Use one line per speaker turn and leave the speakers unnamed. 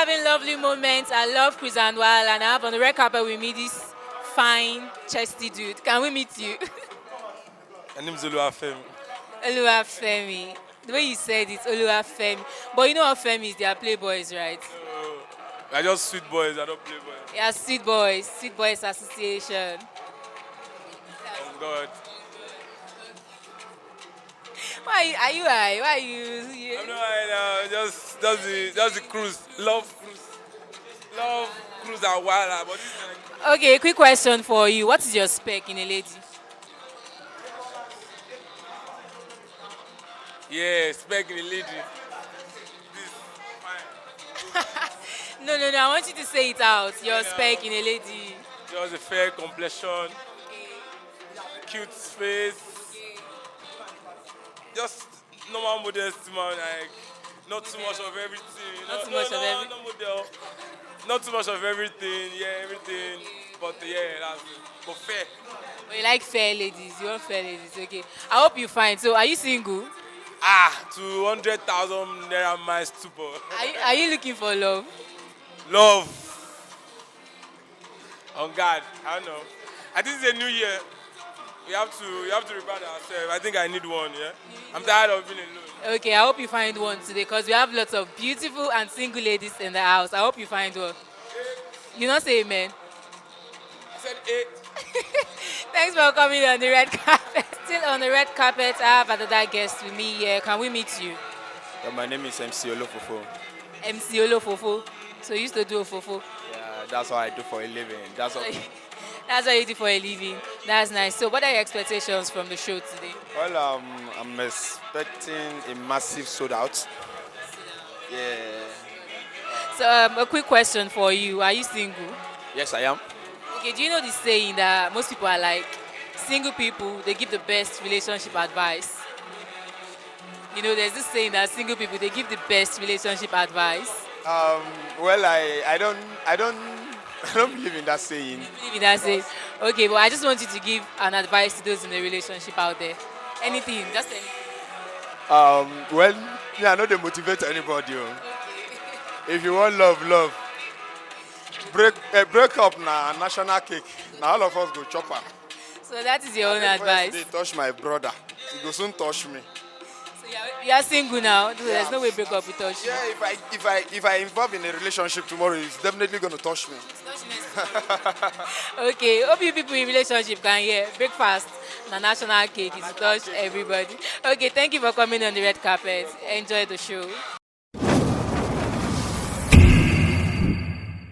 having lovely moments. I love Chris and Wahala, and I have on the red carpet with me this fine, chesty dude. Can we meet you?
My name is Oluwafemi.
Oluwafemi. The way you said it, Oluwafemi. But you know what Femi is? They are playboys, right?
I just sweet boys, I don't play boys.
Yeah, Sweet Boys Association.
Oh God.
Why are you high? Why are you?
I'm not right now, just the cruise. Love cruise and Wahala. But this is like,
Okay, quick question for you. What is your spec in a lady?
yeah, spec in the lady. This fine.
No. I want you to say it out. Your
Yeah.
spec in a lady.
Just a fair complexion, cute face, just normal modesty man, like not too much of everything.
Not too much of everything.
No model. Not too much of everything, yeah, everything. But yeah, that's it. But fair.
But you like fair ladies. You want fair ladies. Okay. I hope you find. So, are you single?
200,000 naira miles super.
Are you looking for love?
Love. On God, I don't know. I think it's a new year. We have to rebound ourselves. I think I need one, yeah? I'm tired of being alone.
Okay, I hope you find one today because we have lots of beautiful and single ladies in the house. I hope you find one. You not say amen.
I said 8.
Thanks for coming on the red carpet. Still on the red carpet, I have another guest with me here. Can we meet you?
Yeah, my name is MC Olofofo.
MC Olofofo. So you used to do Ofofo.
Yeah, that's what I do for a living. That's what.
That's what you do for a living. That's nice. So what are your expectations from the show today?
Well, I'm expecting a massive sold out. Yeah.
So a quick question for you. Are you single?
Yes, I am.
Okay, do you know the saying that most people are like, single people, they give the best relationship advice? You know, there's this saying that single people, they give the best relationship advice.
Well, I don't believe in that saying.
You believe in that saying? Okay, but I just want you to give an advice to those in a relationship out there. Anything, just anything.
Well, yeah, I know they motivate anybody. Oh. If you want love. Break up now, national cake. Now all of us go chop am.
So that is your own
First
advice.
They touch my brother. He go soon touch me.
So you are single now. So there's no way break up with touch.
Yeah, if I involve in a relationship tomorrow, he's definitely gonna touch me.
Okay, hope you people in relationship can hear. Breakfast, the national cake is to touch everybody. Okay, thank you for coming on the red carpet. Enjoy the show.